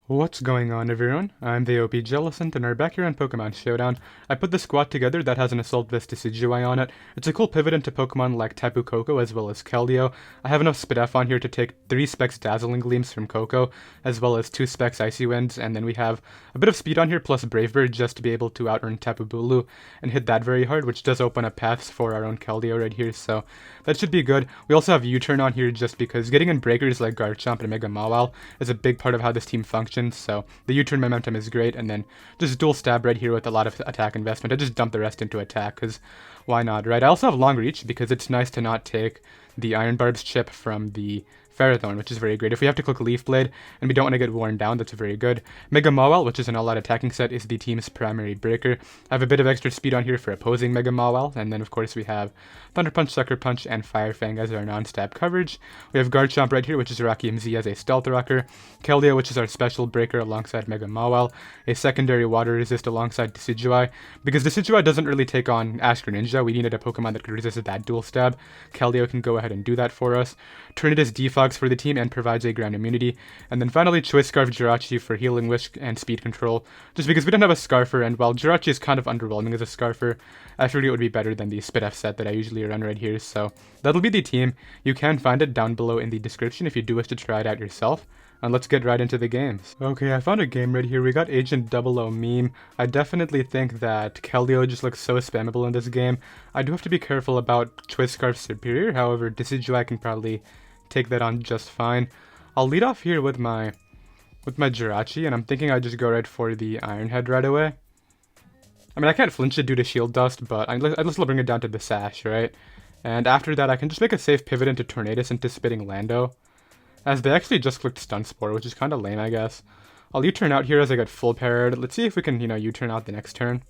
What's going on, everyone? I'm the OPJellicent, and we're back here on Pokemon Showdown. I put the squad together that has an Assault Vest Decidueye on it. It's a cool pivot into Pokemon like Tapu Koko as well as Keldeo. I have enough Spidef on here to take 3 specs Dazzling Gleams from Koko, as well as 2 specs Icy Winds, and then we have a bit of speed on here plus Brave Bird just to be able to outrun Tapu Bulu and hit that very hard, which does open up paths for our own Keldeo right here, so that should be good. We also have U-turn on here just because getting in breakers like Garchomp and Mega Mawile is a big part of how this team functions. So the U-turn momentum is great, and then just dual stab right here with a lot of attack investment. I just dump the rest into attack, because why not, right? I also have long reach, because it's nice to not take the Iron Barb's chip from the Ferrothorn, which is very great. If we have to click Leaf Blade and we don't want to get worn down, that's very good. Mega Mawile, which is an all-out attacking set, is the team's primary breaker. I have a bit of extra speed on here for opposing Mega Mawile, and then of course we have Thunder Punch, Sucker Punch, and Fire Fang as our non-stab coverage. We have Garchomp right here, which is Rockium Z as a stealth rocker. Keldeo, which is our special breaker alongside Mega Mawile. A secondary water resist alongside Decidueye. Because Decidueye doesn't really take on Ash Greninja, we needed a Pokemon that could resist that dual stab. Keldeo can go ahead and do that for us. Turnitus defogs for the team and provides a ground immunity. And then finally Choice Scarf Jirachi for Healing Wish and speed control. Just because we don't have a Scarfer, and while Jirachi is kind of underwhelming as a Scarfer, I figured it would be better than the Spidef set that I usually run right here. So that'll be the team. You can find it down below in the description if you do wish to try it out yourself. And let's get right into the games. Okay, I found a game right here. We got Agent 00 meme. I definitely think that Keldeo just looks so spammable in this game. I do have to be careful about Choice Scarf Superior, however, Decidueye can probably take that on just fine. I'll lead off here with my Jirachi, and I'm thinking I just go right for the Iron Head right away. I mean, I can't flinch it due to Shield Dust, but I'll just bring it down to the Sash, right? And after that, I can just make a safe pivot into Tornadus, anticipating Lando, as they actually just clicked Stun Spore, which is kind of lame, I guess. I'll U-turn out here as I get full paired. Let's see if we can, U-turn out the next turn.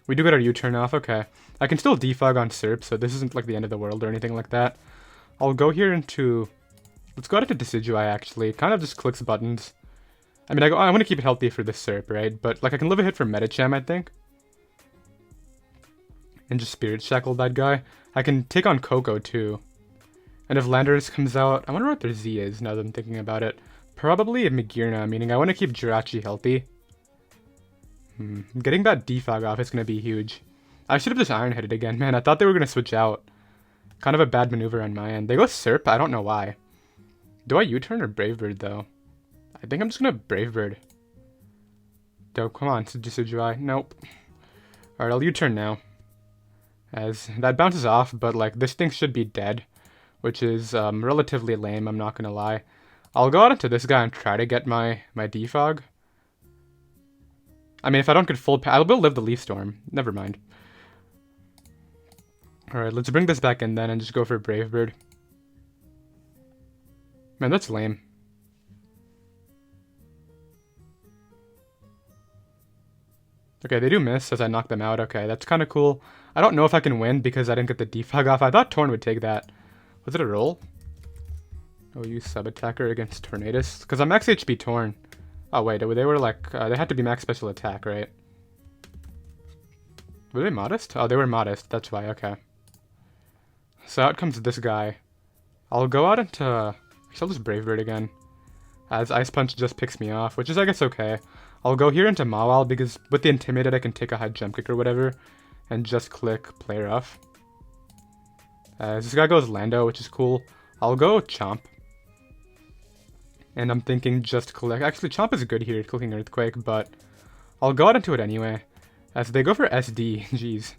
We do get our U-turn off, okay. I can still defog on Serp, so this isn't like the end of the world or anything like that. I'll go here into... Let's go out into Decidueye, actually. It kind of just clicks buttons. I mean, I want to keep it healthy for this Serp, right? But, like, I can live a hit from Medicham, I think. And just Spirit Shackle that guy. I can take on Koko, too. And if Landorus comes out, I wonder what their Z is, now that I'm thinking about it. Probably a Magearna, meaning I want to keep Jirachi healthy. Getting that defog off is going to be huge. I should have just Iron Headed again, man. I thought they were going to switch out. Kind of a bad maneuver on my end. They go Serp, I don't know why. Do I U-turn or Brave Bird, though? I think I'm just going to Brave Bird. Dope, come on, Decidueye. Nope. Alright, I'll U-turn now. As that bounces off, but, like, this thing should be dead. Which is relatively lame, I'm not gonna lie. I'll go out into this guy and try to get my defog. I mean, if I don't get full I will live the Leaf Storm. Never mind. Alright, let's bring this back in then and just go for Brave Bird. Man, that's lame. Okay, they do miss as I knock them out. Okay, that's kind of cool. I don't know if I can win because I didn't get the defog off. I thought Torn would take that. Was it a roll? OU sub-attacker against Tornadus? Because I'm max HP Torn. Oh wait, they were like, they had to be max special attack, right? Were they modest? Oh, they were modest, that's why, okay. So out comes this guy. I'll go out into... I'll just Brave Bird again. As Ice Punch just picks me off, which is I guess okay. I'll go here into Mawile because with the Intimidate I can take a high jump kick or whatever. And just click Play Rough. This guy goes Lando, which is cool. I'll go Chomp. And I'm thinking just collect... Actually, Chomp is good here, clicking Earthquake, but I'll go out into it anyway. As they go for SD. Jeez.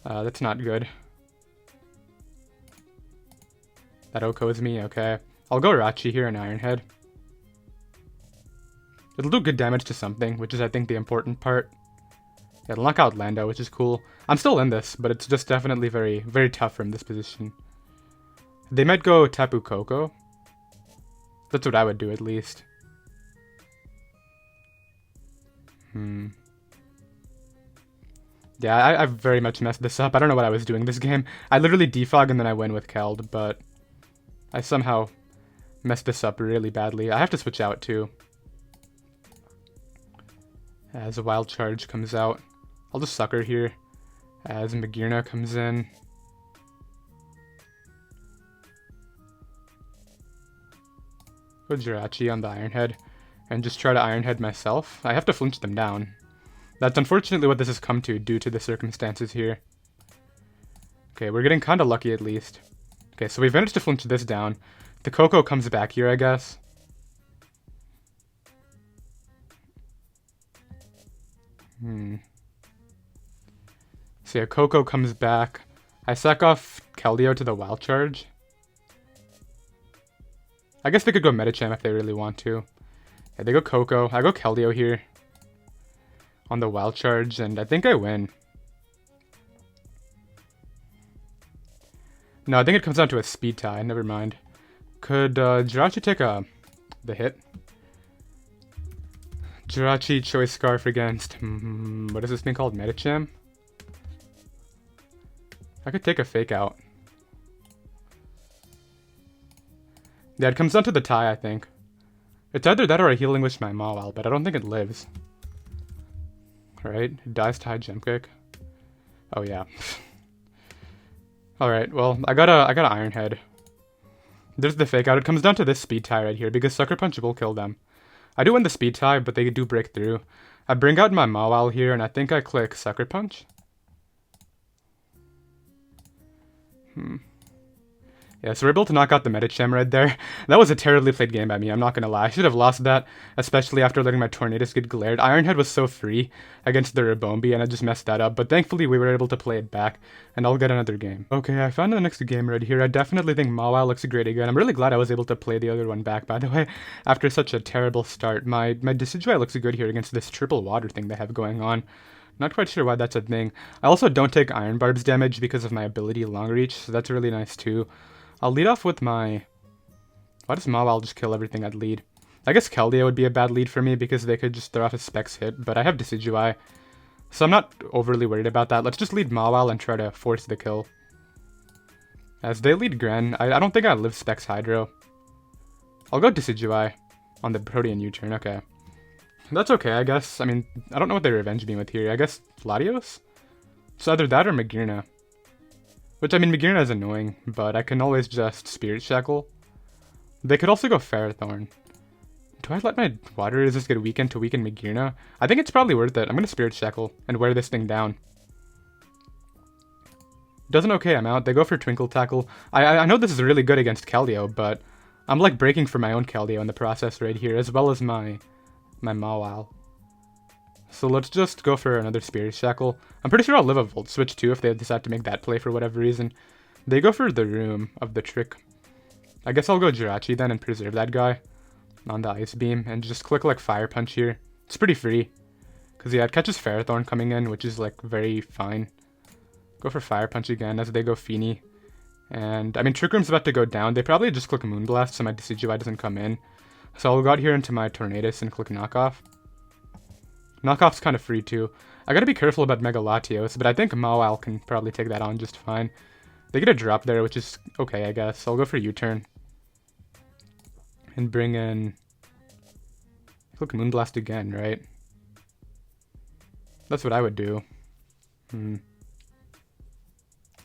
That's not good. That OHKOs me, okay. I'll go Rachi here and Iron Head. It'll do good damage to something, which is, I think, the important part. Yeah, it'll knock out Lando, which is cool. I'm still in this, but it's just definitely very, very tough from this position. They might go Tapu Koko. That's what I would do, at least. Yeah, I very much messed this up. I don't know what I was doing this game. I literally defog and then I win with Keld, but I somehow messed this up really badly. I have to switch out, too. As a Wild Charge comes out. I'll just Sucker here. As Magearna comes in. Go Jirachi on the Iron Head. and just try to Iron Head myself. I have to flinch them down. That's unfortunately what this has come to due to the circumstances here. Okay, we're getting kind of lucky at least. Okay, so we've managed to flinch this down. The Koko comes back here, I guess. So yeah, Koko comes back. I sack off Keldeo to the Wild Charge. I guess they could go Medicham if they really want to. Yeah, they go Koko. I go Keldeo here on the Wild Charge, and I think I win. No, I think it comes down to a speed tie. Never mind. Could Jirachi take the hit? Jirachi Choice Scarf against... what is this thing called? Medicham? I could take a Fake Out. Yeah, it comes down to the tie, I think. It's either that or a Healing Wish my Mawile, but I don't think it lives. Alright, it dies tie Gem Kick. Oh yeah. Alright, well, I got a Iron Head. There's the Fake Out. It comes down to this speed tie right here, because Sucker Punch will kill them. I do win the speed tie, but they do break through. I bring out my Mawile here, and I think I click Sucker Punch. Yeah, so we're able to knock out the Medicham right there. That was a terribly played game by me, I'm not gonna lie. I should have lost that, especially after letting my Tornadus get glared. Iron Head was so free against the Rabombi, and I just messed that up. But thankfully, we were able to play it back, and I'll get another game. Okay, I found the next game right here. I definitely think Mawile looks great again. I'm really glad I was able to play the other one back, by the way, after such a terrible start. My Decidueye looks good here against this triple water thing they have going on. Not quite sure why that's a thing. I also don't take Iron Barb's damage because of my ability Long Reach, so that's really nice too. I'll lead off with my... Why does Mawile just kill everything I'd lead? I guess Keldeo would be a bad lead for me because they could just throw off a Specs hit, but I have Decidueye, so I'm not overly worried about that. Let's just lead Mawile and try to force the kill. As they lead Gren, I don't think I live Specs Hydro. I'll go Decidueye on the Protean U-turn, okay. That's okay, I guess. I mean, I don't know what they revenge me with here. I guess Latios? So either that or Magearna. Which, I mean, Magearna is annoying, but I can always just Spirit Shackle. They could also go Ferrothorn. Do I let my Water Resist get weakened to weaken Magearna? I think it's probably worth it. I'm gonna Spirit Shackle and wear this thing down. Does an okay amount. They go for Twinkle Tackle. I know this is really good against Keldeo, but I'm like breaking for my own Keldeo in the process right here, as well as my Mawile. So let's just go for another Spirit Shackle. I'm pretty sure I'll live a Volt Switch too if they decide to make that play for whatever reason. They go for the Room of the Trick. I guess I'll go Jirachi then and preserve that guy on the Ice Beam and just click like Fire Punch here. It's pretty free. Because yeah, it catches Ferrothorn coming in, which is like very fine. Go for Fire Punch again as they go Feeny. And I mean, Trick Room's about to go down. They probably just click Moonblast so my Decidueye doesn't come in. So I'll go out here into my Tornadus and click Knockoff. Knockoff's kind of free too. I gotta be careful about Mega Latios, but I think Mawile can probably take that on just fine. They get a drop there, which is okay, I guess. I'll go for U-turn. And bring in... Click Moonblast again, right? That's what I would do.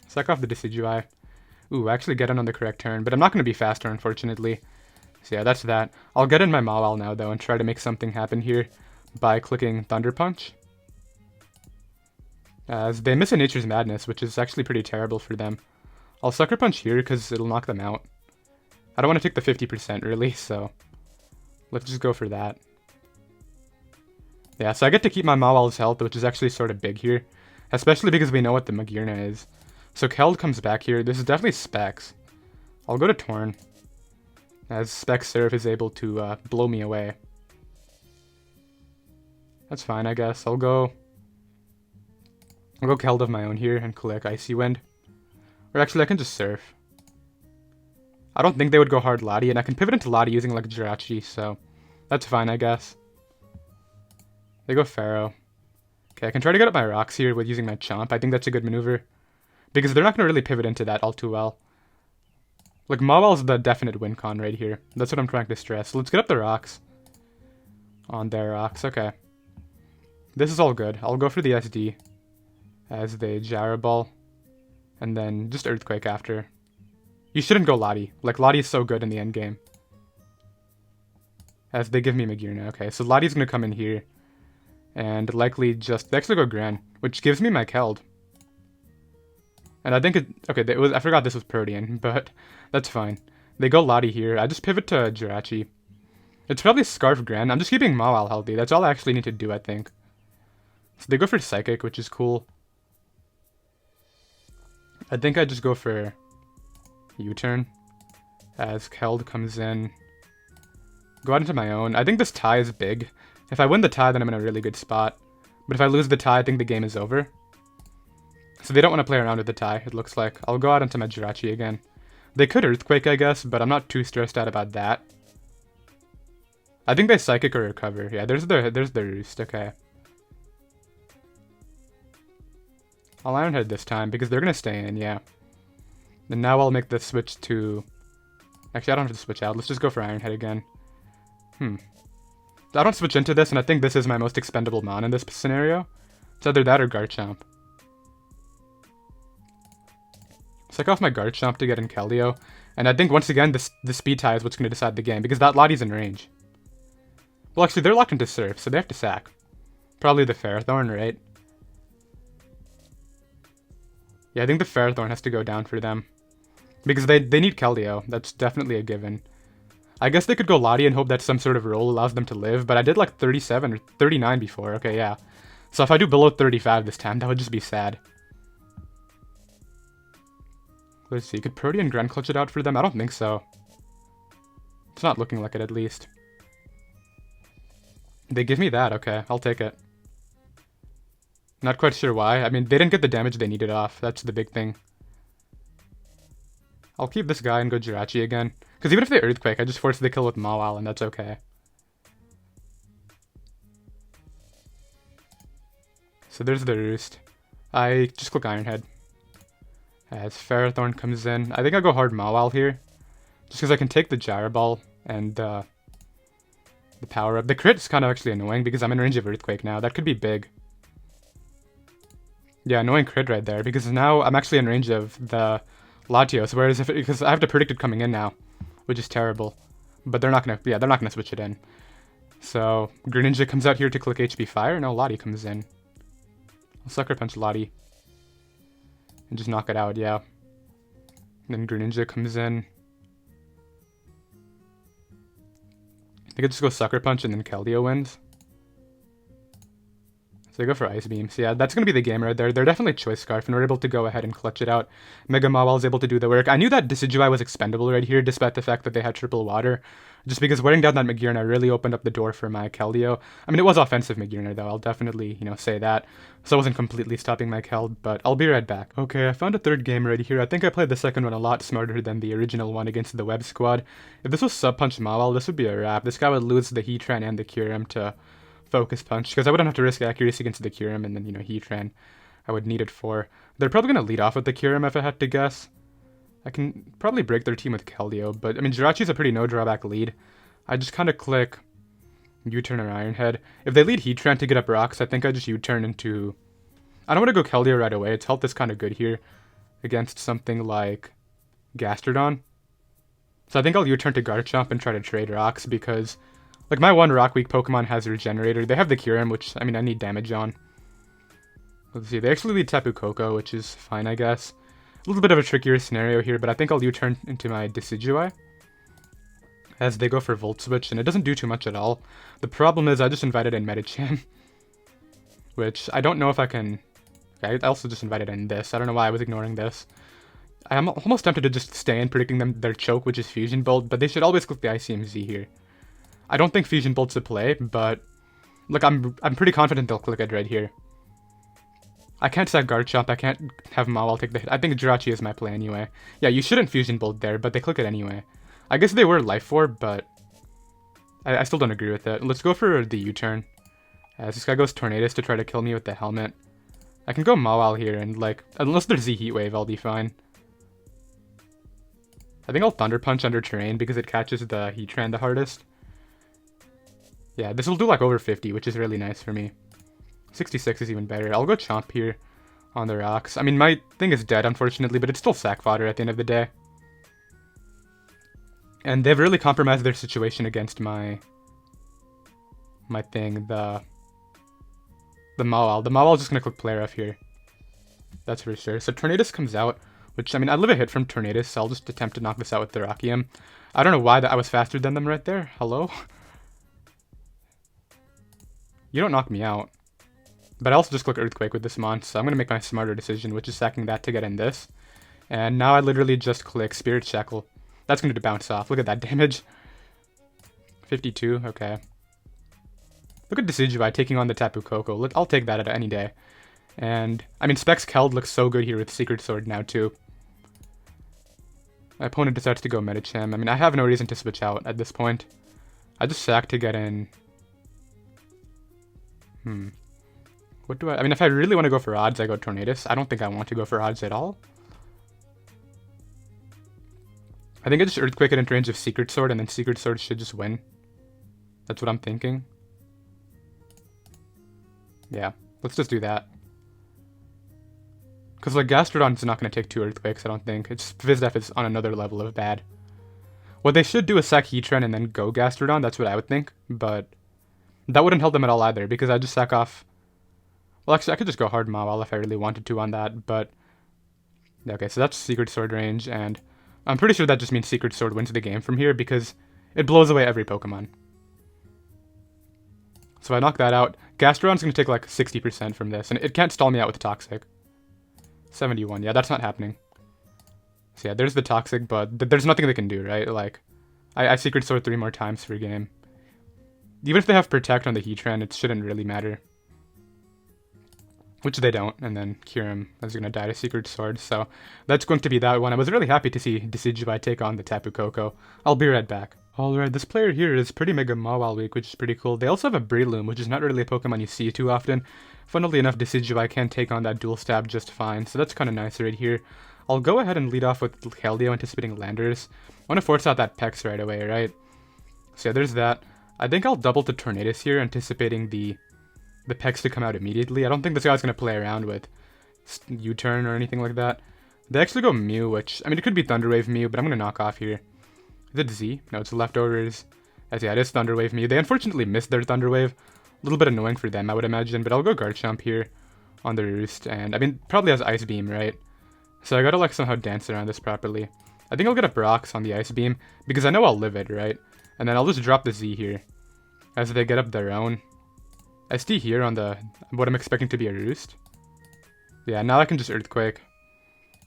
Sack off the Decidueye. Ooh, I actually get in on the correct turn, but I'm not going to be faster, unfortunately. So yeah, that's that. I'll get in my Mawile now, though, and try to make something happen here by clicking Thunder Punch. As they miss a Nature's Madness, which is actually pretty terrible for them. I'll Sucker Punch here because it'll knock them out. I don't want to take the 50% really, so let's just go for that. Yeah, so I get to keep my Mawile's health, which is actually sort of big here, especially because we know what the Magearna is. So Keld comes back here. This is definitely Specs. I'll go to Torn, as Specs Surf is able to blow me away. That's fine, I guess. I'll go Keld of my own here and click Icy Wind. Or actually, I can just Surf. I don't think they would go hard Lati, and I can pivot into Lati using like Jirachi, so that's fine, I guess. They go Pharaoh. Okay, I can try to get up my rocks here with using my Chomp. I think that's a good maneuver, because they're not going to really pivot into that all too well. Like, Mawile's the definite win con right here. That's what I'm trying to stress. Let's get up the rocks. On their rocks, okay. This is all good. I'll go for the SD as they Gyro Ball, and then just Earthquake after. You shouldn't go Lati. Like, Lati is so good in the end game. as they give me Magearna. Okay, so Lottie's gonna come in here, and likely just, they actually go Gran, which gives me my Keld. And I think it, okay, it was, I forgot this was Protean, but that's fine. They go Lottie here, I just pivot to Jirachi. It's probably Scarf Gran, I'm just keeping Mawile healthy, that's all I actually need to do, I think. So they go for Psychic, which is cool. I think I just go for U-turn, as Keld comes in. Go out into my own. I think this tie is big. If I win the tie, then I'm in a really good spot. But if I lose the tie, I think the game is over. So they don't want to play around with the tie, it looks like. I'll go out into my Jirachi again. They could Earthquake, I guess, but I'm not too stressed out about that. I think they Psychic or Recover. Yeah, there's the Roost, okay. I'll Iron Head this time, because they're going to stay in, yeah. And now I'll make the switch to... Actually, I don't have to switch out. Let's just go for Iron Head again. I don't switch into this, and I think this is my most expendable Mon in this scenario. It's either that or Garchomp. Psych off my Garchomp to get in Keldeo. And I think, once again, the speed tie is what's going to decide the game, because that Lottie's in range. Well, actually, they're locked into Surf, so they have to sack. Probably the Ferrothorn, right? Yeah, I think the Ferrothorn has to go down for them. Because they need Keldeo. That's definitely a given. I guess they could go Lottie and hope that some sort of roll allows them to live, but I did like 37 or 39 before. Okay, yeah. So if I do below 35 this time, that would just be sad. Let's see, could Protean Gran clutch it out for them? I don't think so. It's not looking like it, at least. They give me that, okay, I'll take it. Not quite sure why. I mean, they didn't get the damage they needed off. That's the big thing. I'll keep this guy and go Jirachi again. Because even if they Earthquake, I just force the kill with Mawile, and that's okay. So there's the Roost. I just click Iron Head. As Ferrothorn comes in. I think I'll go hard Mawile here. Just because I can take the Gyro Ball and the power up. The crit is kind of actually annoying because I'm in range of Earthquake now. That could be big. Yeah, annoying crit right there, because now I'm actually in range of the Latios, whereas because I have to predict it coming in now, which is terrible. But they're not gonna switch it in. So Greninja comes out here to click HP Fire. No, Lottie comes in. I'll Sucker Punch Lottie and just knock it out. Yeah. And then Greninja comes in. I could just go Sucker Punch and then Keldeo wins. So they go for Ice Beam. So yeah, that's going to be the game right there. They're definitely Choice Scarf, and we're able to go ahead and clutch it out. Mega Mawile is able to do the work. I knew that Decidueye was expendable right here, despite the fact that they had triple water. Just because wearing down that Magearna really opened up the door for my Keldeo. I mean, it was offensive Magearna, though. I'll definitely, say that. So I wasn't completely stopping my Keld, but I'll be right back. Okay, I found a third game right here. I think I played the second one a lot smarter than the original one against the Web Squad. If this was Sub-Punch Mawile, this would be a wrap. This guy would lose the Heatran and the Kyurem to Focus Punch, because I wouldn't have to risk accuracy against the Kyurem, and then, Heatran I would need it for. They're probably going to lead off with the Kyurem if I had to guess. I can probably break their team with Keldeo, but, I mean, Jirachi's a pretty no-drawback lead. I just kind of click U-turn or Iron Head. If they lead Heatran to get up rocks, I think I just U-turn into... I don't want to go Keldeo right away. Its health is kind of good here against something like Gastrodon. So I think I'll U-turn to Garchomp and try to trade rocks, because... like, my one Rock Weak Pokemon has Regenerator. They have the Kyurem, which, I mean, I need damage on. Let's see, they actually lead Tapu Koko, which is fine, I guess. A little bit of a trickier scenario here, but I think I'll U-turn into my Decidueye as they go for Volt Switch, and it doesn't do too much at all. The problem is I just invited in Medicham, which I don't know if I can... okay, I also just invited in this. I don't know why I was ignoring this. I'm almost tempted to just stay in predicting them their choke, which is Fusion Bolt, but they should always click the ICMZ here. I don't think Fusion Bolt's a play, but look, I'm pretty confident they'll click it right here. I can't sack Garchomp, I can't have Mawile take the hit. I think Jirachi is my play anyway. Yeah, you shouldn't Fusion Bolt there, but they click it anyway. I guess they were Life Orb, but I still don't agree with it. Let's go for the U-turn, as this guy goes Tornadus to try to kill me with the helmet. I can go Mawile here, and like, unless there's Z Heat Wave, I'll be fine. I think I'll Thunder Punch under Terrain because it catches the Heatran the hardest. Yeah, this will do like over 50, which is really nice for me. 66 is even better. I'll go Chomp here on the rocks. I mean, my thing is dead, unfortunately, but it's still sack fodder at the end of the day. And they've really compromised their situation against my my thing, the Mawile. The Mawile's just gonna click play rough here. That's for sure. So Tornadus comes out, which, I mean, I live a hit from Tornadus, so I'll just attempt to knock this out with the Rockium. I don't know why I was faster than them right there. Hello? You don't knock me out. But I also just click Earthquake with this mon, so I'm going to make my smarter decision, which is sacking that to get in this. And now I literally just click Spirit Shackle. That's going to bounce off. Look at that damage. 52, okay. Look at Decidueye taking on the Tapu Koko. I'll take that any day. And, I mean, Specs Keld looks so good here with Secret Sword now, too. My opponent decides to go Medicham. I mean, I have no reason to switch out at this point. I just sack to get in. What do I mean, if I really want to go for odds, I go Tornadus. I don't think I want to go for odds at all. I think I just Earthquake it into range of Secret Sword, and then Secret Sword should just win. That's what I'm thinking. Yeah, let's just do that. Because, like, Gastrodon's not going to take 2 Earthquakes, I don't think. It's Vizdev is on another level of bad. What they should do is sack Heatran and then go Gastrodon, that's what I would think. But that wouldn't help them at all either, because I just sack off... Well, actually, I could just go hard Mawile if I really wanted to on that, but... Okay, so that's Secret Sword range, and I'm pretty sure that just means Secret Sword wins the game from here, because it blows away every Pokemon. So I knock that out. Gastrodon's going to take like 60% from this, and it can't stall me out with Toxic. 71, yeah, that's not happening. So yeah, there's the Toxic, but there's nothing they can do, right? Like, I Secret Sword 3 more times per game. Even if they have Protect on the Heatran, it shouldn't really matter. Which they don't, and then Kyurem is going to die to Secret Sword, so that's going to be that one. I was really happy to see Decidueye take on the Tapu Koko. I'll be right back. Alright, this player here is pretty Mega Mawile weak, which is pretty cool. They also have a Breloom, which is not really a Pokemon you see too often. Funnily enough, Decidueye can take on that Dual Stab just fine, so that's kind of nice right here. I'll go ahead and lead off with Keldeo, anticipating Landers. I want to force out that Pex right away, right? So yeah, there's that. I think I'll double to Tornadus here, anticipating the Pex to come out immediately. I don't think this guy's going to play around with U-turn or anything like that. They actually go Mew, which, I mean, it could be Thunderwave Mew, but I'm going to knock off here. Is it Z? No, it's Leftovers. As yeah, it is Thunderwave Mew. They unfortunately missed their Thunderwave. A little bit annoying for them, I would imagine, but I'll go Garchomp here on the Roost. And, I mean, probably has Ice Beam, right? So I gotta, like, somehow dance around this properly. I think I'll get a Brox on the Ice Beam, because I know I'll live it, right? And then I'll just drop the Z here, as they get up their own. SD here on the what I'm expecting to be a Roost. Yeah, now I can just Earthquake.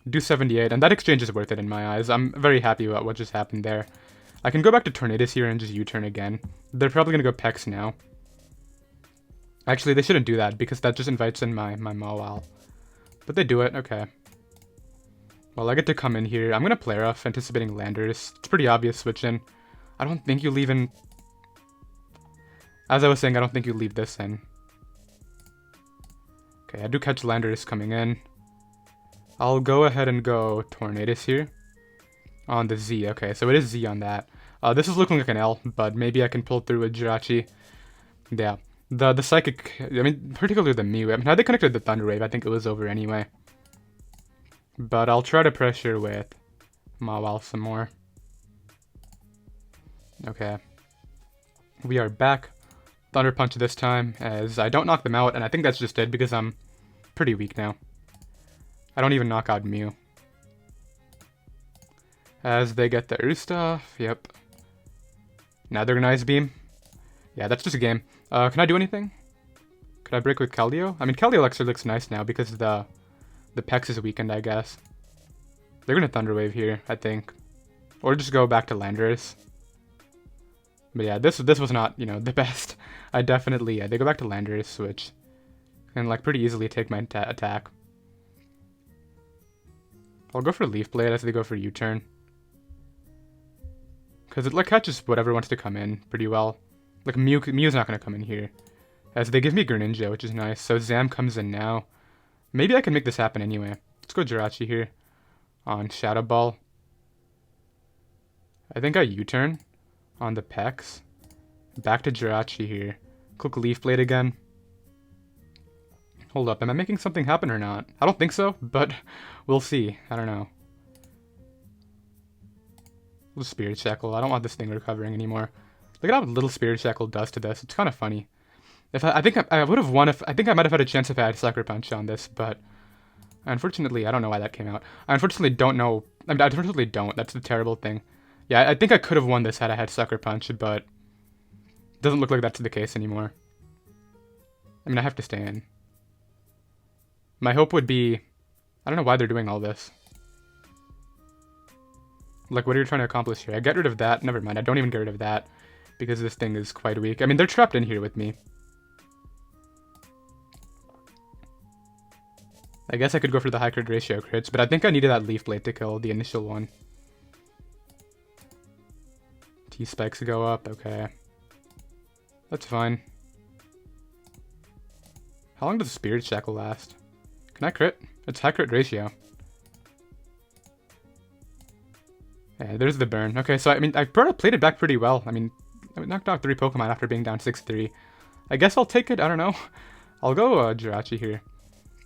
Do 78, and that exchange is worth it in my eyes. I'm very happy about what just happened there. I can go back to Tornadus here and just U-turn again. They're probably going to go Pex now. Actually, they shouldn't do that, because that just invites in my Mawile. But they do it, okay. Well, I get to come in here. I'm going to play rough, anticipating Landers. It's pretty obvious switch in. I don't think you leave in... As I was saying, I don't think you leave this in. Okay, I do catch Landers coming in. I'll go ahead and go Tornadus here. On the Z, okay, so it is Z on that. This is looking like an L, but maybe I can pull through with Jirachi. Yeah, the Psychic, I mean, particularly the Mew. I mean, had they connected the Thunder Wave, I think it was over anyway. But I'll try to pressure with Mawile some more. Okay. We are back. Thunder Punch this time, as I don't knock them out, and I think that's just it because I'm pretty weak now. I don't even knock out Mew. As they get the Roost off, yep. Now they're gonna Ice Beam. Yeah, that's just a game. Can I do anything? Could I break with Keldeo? I mean, Keldeo actually looks nice now because the Pex is weakened, I guess. They're gonna Thunder Wave here, I think. Or just go back to Landers. But yeah, this was not, you know, the best. I definitely, yeah, they go back to Landers, which can, like, pretty easily take my attack. I'll go for Leaf Blade as they go for U-turn. Because it, like, catches whatever wants to come in pretty well. Like, Mew's not going to come in here. As they give me Greninja, which is nice. So Zam comes in now. Maybe I can make this happen anyway. Let's go Jirachi here on Shadow Ball. I think I U-turn on the Pex. Back to Jirachi here. Click Leaf Blade again. Hold up, am I making something happen or not? I don't think so, but we'll see. I don't know. We'll Spirit Shackle. I don't want this thing recovering anymore. Look at how little Spirit Shackle does to this. It's kind of funny. If I think I would have won if I think I might have had a chance if I had Sucker Punch on this, but unfortunately I don't know why that came out. I unfortunately don't know. I mean, I unfortunately don't. That's the terrible thing. Yeah, I think I could have won this had I had Sucker Punch, but it doesn't look like that's the case anymore. I mean, I have to stay in. My hope would be, I don't know why they're doing all this. Like, what are you trying to accomplish here? I get rid of that. Never mind. I don't even get rid of that because this thing is quite weak. I mean, they're trapped in here with me. I guess I could go for the high crit ratio crits, but I think I needed that Leaf Blade to kill the initial one. T-Spikes go up. Okay. That's fine. How long does Spirit Shackle last? Can I crit? It's high crit ratio. Yeah, there's the burn. Okay, so I mean, I played it back pretty well. I mean, I knocked out 3 Pokemon after being down 6-3. I guess I'll take it. I don't know. I'll go Jirachi here.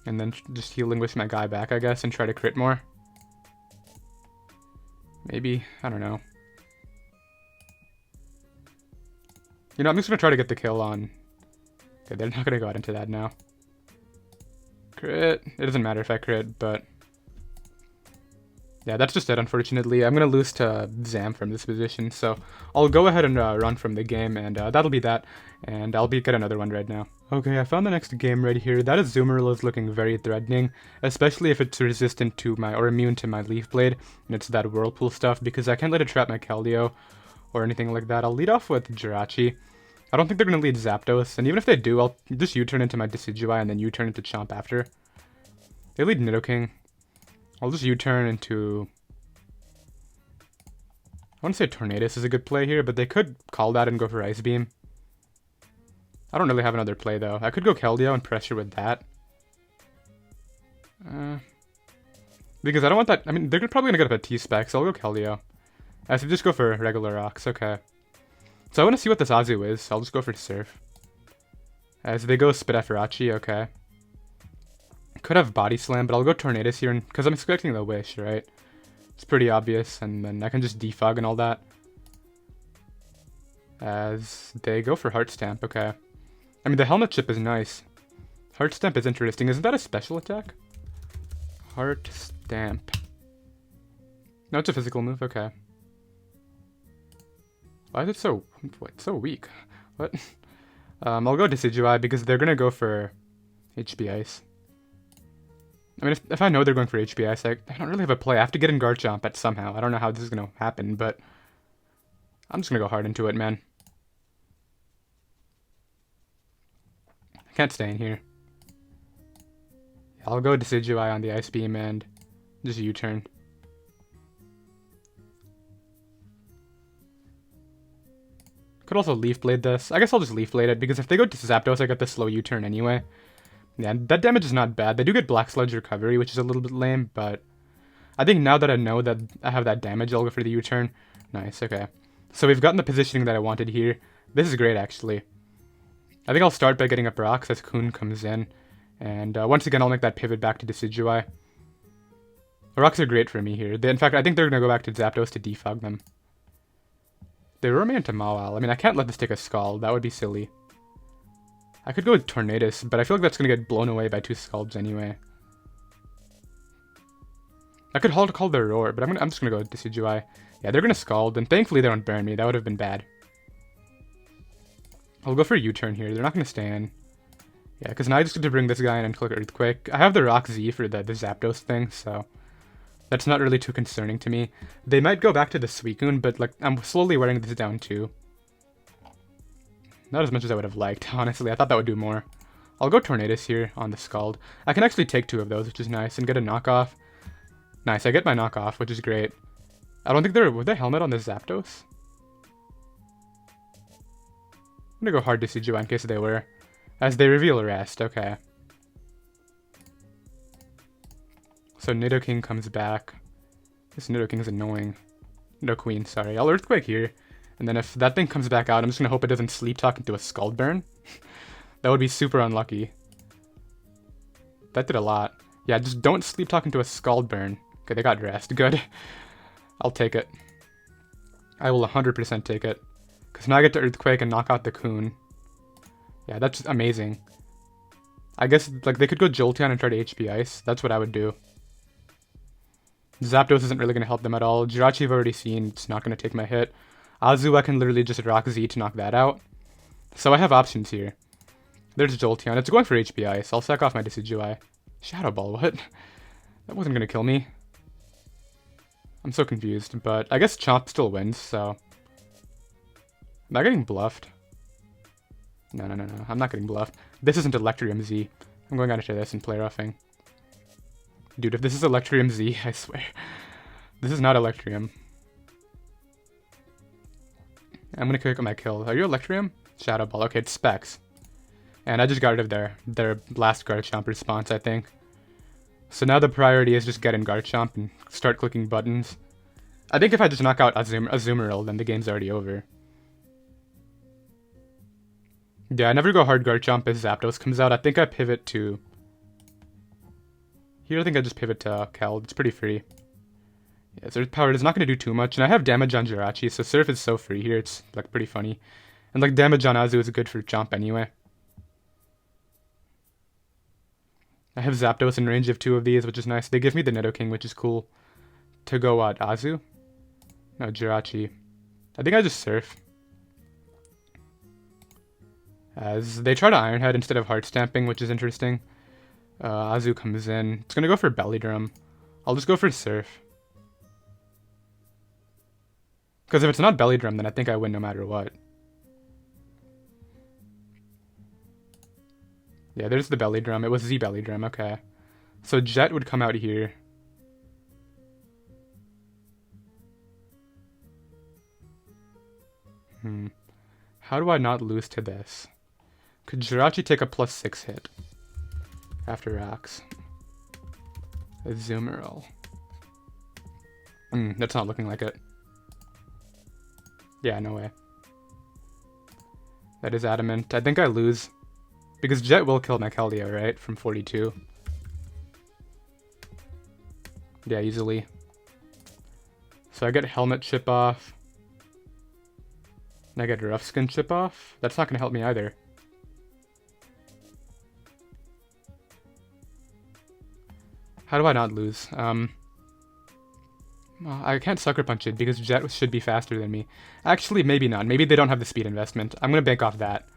And then just Healing Wish my guy back, I guess, and try to crit more. Maybe. I don't know. You know, I'm just going to try to get the kill on... Okay, they're not going to go out into that now. Crit. It doesn't matter if I crit, but... Yeah, that's just it, unfortunately. I'm going to lose to Zam from this position, so I'll go ahead and run from the game, and that'll be that, and I'll get another one right now. Okay, I found the next game right here. That Azumarill is looking very threatening, especially if it's resistant to my, or immune to my Leaf Blade, and it's that Whirlpool stuff, because I can't let it trap my Keldeo, or anything like that. I'll lead off with Jirachi. I don't think they're going to lead Zapdos, and even if they do, I'll just U-turn into my Decidueye, and then U-turn into Chomp after. They lead Nidoking. I'll just U-turn into... I want to say Tornadus is a good play here, but they could call that and go for Ice Beam. I don't really have another play, though. I could go Keldeo and pressure with that. Because I don't want that... I mean, they're probably going to get up a T-Spec, so I'll go Keldeo. I should just go for regular rocks, okay. So I want to see what this Azu is. I'll just go for Surf. As they go Spideferachi, okay. Could have Body Slam, but I'll go Tornadus here, because I'm expecting the Wish, right? It's pretty obvious, and then I can just defog and all that. As they go for Heart Stamp, okay. I mean, the Helmet Chip is nice. Heart Stamp is interesting. Isn't that a special attack? Heart Stamp. No, it's a physical move, okay. Why is it so... What? So weak? What? I'll go Decidueye, because they're gonna go for HP Ice. I mean, if I know they're going for HP Ice, I don't really have a play. I have to get in Garchomp at somehow. I don't know how this is going to happen, but I'm just going to go hard into it, man. I can't stay in here. I'll go Decidueye on the Ice Beam and just U-turn. Could also Leaf Blade this. I guess I'll just Leaf Blade it, because if they go to Zapdos, I get the slow U-turn anyway. Yeah, that damage is not bad. They do get Black Sludge recovery, which is a little bit lame, but I think now that I know that I have that damage, I'll go for the U-turn. Nice, okay. So we've gotten the positioning that I wanted here. This is great, actually. I think I'll start by getting up rocks as Kun comes in. And once again, I'll make that pivot back to Decidueye. Rocks are great for me here. In fact, I think they're going to go back to Zapdos to defog them. They roar me into Mawile. I mean, I can't let this take a Scald. That would be silly. I could go with Tornadus, but I feel like that's going to get blown away by 2 Scalds anyway. I could call their Roar, but I'm just going to go with Decidueye. Yeah, they're going to Scald, and thankfully they don't burn me. That would have been bad. I'll go for a U-turn here. They're not going to stay in. Yeah, because now I just get to bring this guy in and click Earthquake. I have the Rock Z for the Zapdos thing, so that's not really too concerning to me. They might go back to the Suicune, but like I'm slowly wearing this down too. Not as much as I would have liked, honestly. I thought that would do more. I'll go Tornadus here on the Scald. I can actually take 2 of those, which is nice, and get a knockoff. Nice, I get my knockoff, which is great. I don't think were they Helmet on the Zapdos? I'm gonna go hard Decidueye in case they were. As they reveal Rest, okay. So Nidoking comes back. This Nidoking is annoying. Nidoqueen, sorry. I'll Earthquake here. And then if that thing comes back out, I'm just going to hope it doesn't Sleep Talk into a Scald Burn. That would be super unlucky. That did a lot. Yeah, just don't Sleep Talk into a Scald Burn. Okay, they got Rest. Good. I'll take it. I will 100% take it. Because now I get to Earthquake and knock out the Coon. Yeah, that's amazing. I guess like they could go Jolteon and try to HP Ice. That's what I would do. Zapdos isn't really going to help them at all. Jirachi I've already seen. It's not going to take my hit. Azu I can literally just Rock Z to knock that out. So I have options here. There's Jolteon. It's going for HP Ice. I'll sack off my Decidueye. Shadow Ball, what? That wasn't going to kill me. I'm so confused, but I guess Chomp still wins, so... Am I getting bluffed? No. I'm not getting bluffed. This isn't Electrium Z. I'm going out into this and play roughing. Dude, if this is Electrium Z, I swear. This is not Electrium. I'm gonna click on my kill. Are you Electrium? Shadow Ball. Okay, it's Specs. And I just got rid of their last Garchomp response, I think. So now the priority is just get in Garchomp and start clicking buttons. I think if I just knock out Azumarill, then the game's already over. Yeah, I never go hard Garchomp as Zapdos comes out. I think I pivot to... Here I think I just pivot to Keld. It's pretty free. Yeah, Earth Power is not going to do too much. And I have damage on Jirachi, so Surf is so free here. It's like pretty funny. And like damage on Azu is good for Chomp anyway. I have Zapdos in range of 2 of these, which is nice. They give me the Nidoking, which is cool. To go what? Azu? No, Jirachi. I think I just Surf. As they try to Iron Head instead of Heart Stamping, which is interesting. Azu comes in. It's going to go for Belly Drum. I'll just go for Surf. Because if it's not Belly Drum, then I think I win no matter what. Yeah, there's the Belly Drum. It was Z Belly Drum, okay. So Jet would come out here. How do I not lose to this? Could Jirachi take a +6 hit? After rocks. Azumarill. That's not looking like it. Yeah, no way. That is Adamant. I think I lose. Because Jet will kill my Keldeo, right? From 42. Yeah, easily. So I get Helmet Chip off. And I get Rough Skin Chip off. That's not going to help me either. How do I not lose? I can't Sucker Punch it because Jet should be faster than me. Actually, maybe not. Maybe they don't have the speed investment. I'm going to bank off that.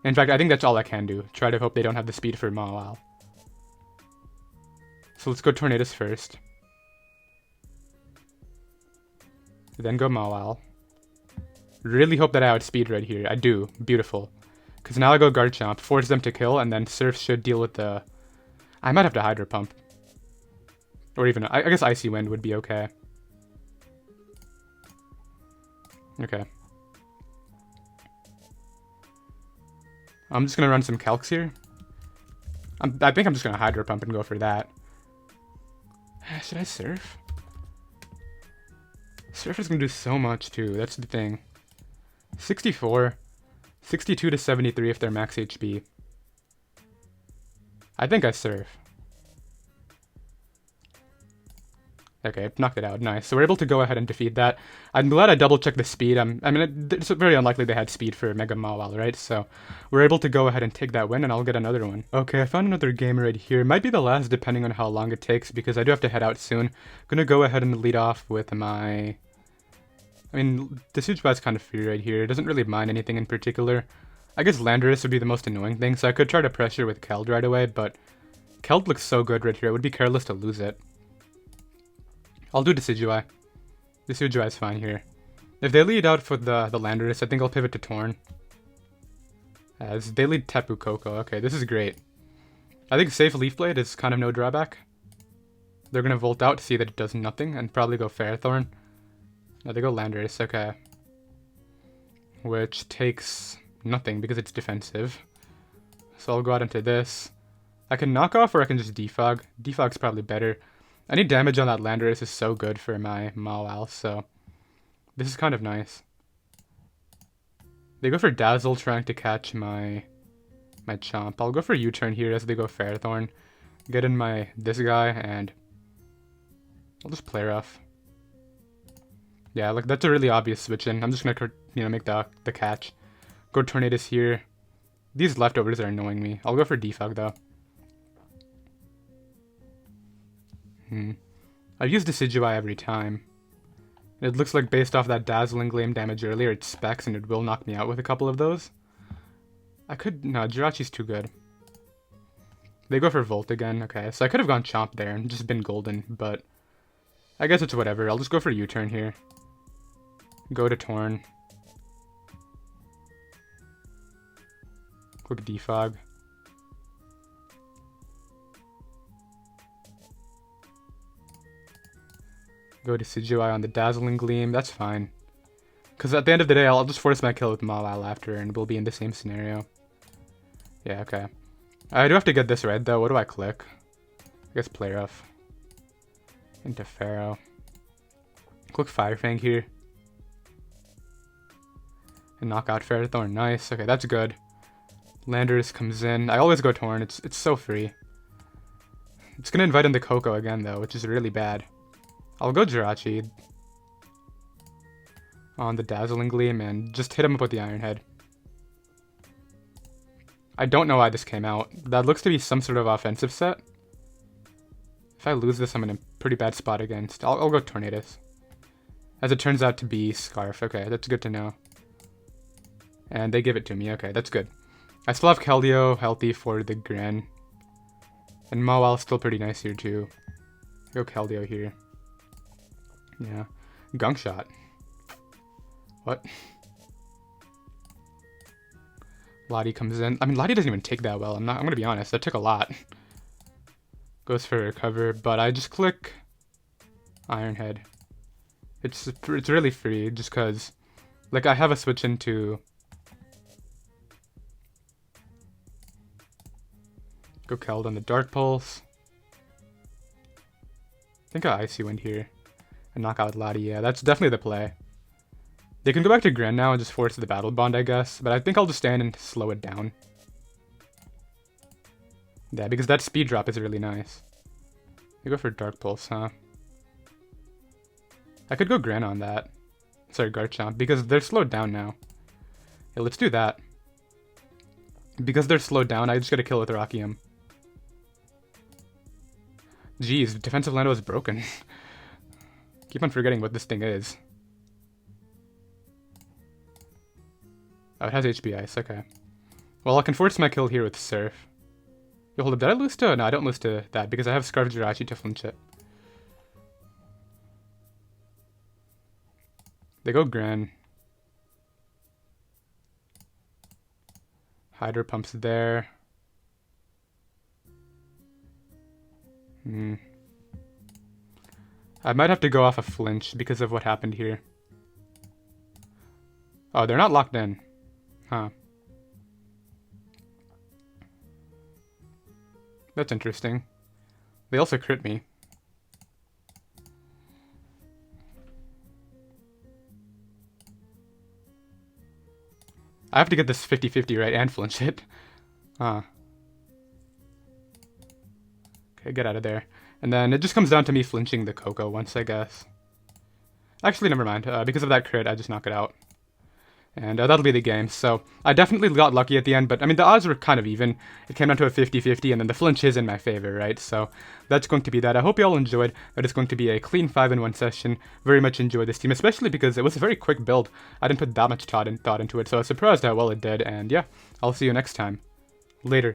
In fact, I think that's all I can do. Try to hope they don't have the speed for Mawile. So let's go Tornadus first. Then go Mawile. Really hope that I outspeed right here. I do. Beautiful. Because now I go Garchomp, force them to kill, and then Surf should deal with the... I might have to Hydro Pump. Or even, I guess Icy Wind would be okay. Okay. I'm just going to run some Calcs here. I think I'm just going to Hydro Pump and go for that. Should I Surf? Surf is going to do so much too, that's the thing. 64. 62 to 73 if they're max HP. I think I Surf. Okay, knocked it out. Nice. So we're able to go ahead and defeat that. I'm glad I double-checked the speed. I mean, it's very unlikely they had speed for Mega Mawile, right? So we're able to go ahead and take that win, and I'll get another one. Okay, I found another game right here. It might be the last, depending on how long it takes, because I do have to head out soon. I'm gonna go ahead and lead off with my... I mean, Decidueye is kind of free right here. It doesn't really mind anything in particular. I guess Landorus would be the most annoying thing, so I could try to pressure with Keld right away, but Keld looks so good right here. I would be careless to lose it. I'll do Decidueye. Decidueye is fine here. If they lead out for the Landorus, I think I'll pivot to Torn. As they lead Tapu Koko. Okay, this is great. I think safe Leaf Blade is kind of no drawback. They're going to Volt out to see that it does nothing, and probably go Ferrothorn. No, they go Landorus, okay. Which takes nothing because it's defensive. So I'll go out into this. I can knock off or I can just defog. Defog's probably better. Any damage on that Landorus is so good for my Mawile, so this is kind of nice. They go for Dazzle trying to catch my Chomp. I'll go for U-turn here as they go Ferrothorn. Get in this guy and I'll just play rough. Yeah, like that's a really obvious switch in. I'm just gonna make the catch. Go Tornadus here. These leftovers are annoying me. I'll go for Defog though. I've used Decidueye every time. It looks like based off that Dazzling Gleam damage earlier, it specs and it will knock me out with a couple of those. No, Jirachi's too good. They go for Volt again. Okay, so I could have gone Chomp there and just been golden, but I guess it's whatever. I'll just go for U-turn here. Go to Torn. Quick Defog. Go to Decidueye on the Dazzling Gleam. That's fine. Because at the end of the day, I'll just force my kill with Mawile after, and we'll be in the same scenario. Yeah, okay. I do have to get this right, though. What do I click? I guess Play Rough. Into Pharaoh. Click Fire Fang here. And knock out Ferrothorn. Nice. Okay, that's good. Landorus comes in. I always go Torn. It's so free. It's gonna invite in the Koko again, though, which is really bad. I'll go Jirachi on the Dazzling Gleam and just hit him up with the Iron Head. I don't know why this came out. That looks to be some sort of offensive set. If I lose this, I'm in a pretty bad spot against. I'll go Tornadus. As it turns out to be Scarf. Okay, that's good to know. And they give it to me. Okay, that's good. I still have Keldeo healthy for the Gran. And Mawile's still pretty nice here too. Go Keldeo here. Yeah. Gunk Shot. What? Lottie comes in. I mean, Lottie doesn't even take that well. I'm gonna be honest. That took a lot. Goes for Recover, but I just click Iron Head. It's really free, just cause, like, I have a switch into. Go Keld on the Dark Pulse. I think I Icy Wind here. And knock out Lottie. Yeah, that's definitely the play. They can go back to Gran now and just force the Battle Bond, I guess. But I think I'll just stand and slow it down. Yeah, because that speed drop is really nice. You go for Dark Pulse, huh? I could go Gran on that. Sorry, Garchomp, because they're slowed down now. Yeah, let's do that. Because they're slowed down, I just gotta kill with Rockium. Jeez, defensive Lando is broken. Keep on forgetting what this thing is. Oh, it has HP Ice, okay. Well, I can force my kill here with Surf. Yo, hold up, did I lose to... No, I don't lose to that, because I have Scarf Jirachi to flinch it. They go Gran. Hydro Pump's there. I might have to go off a flinch because of what happened here. Oh, they're not locked in. Huh. That's interesting. They also crit me. I have to get this 50-50 right and flinch it. Huh. Okay, get out of there. And then it just comes down to me flinching the Koko once, I guess. Actually, never mind. Because of that crit, I just knock it out. And that'll be the game. So I definitely got lucky at the end, but I mean, the odds were kind of even. It came down to a 50-50, and then the flinch is in my favor, right? So that's going to be that. I hope you all enjoyed. That is going to be a clean 5-in-1 session. Very much enjoyed this team, especially because it was a very quick build. I didn't put that much thought into it, so I was surprised how well it did. And yeah, I'll see you next time. Later.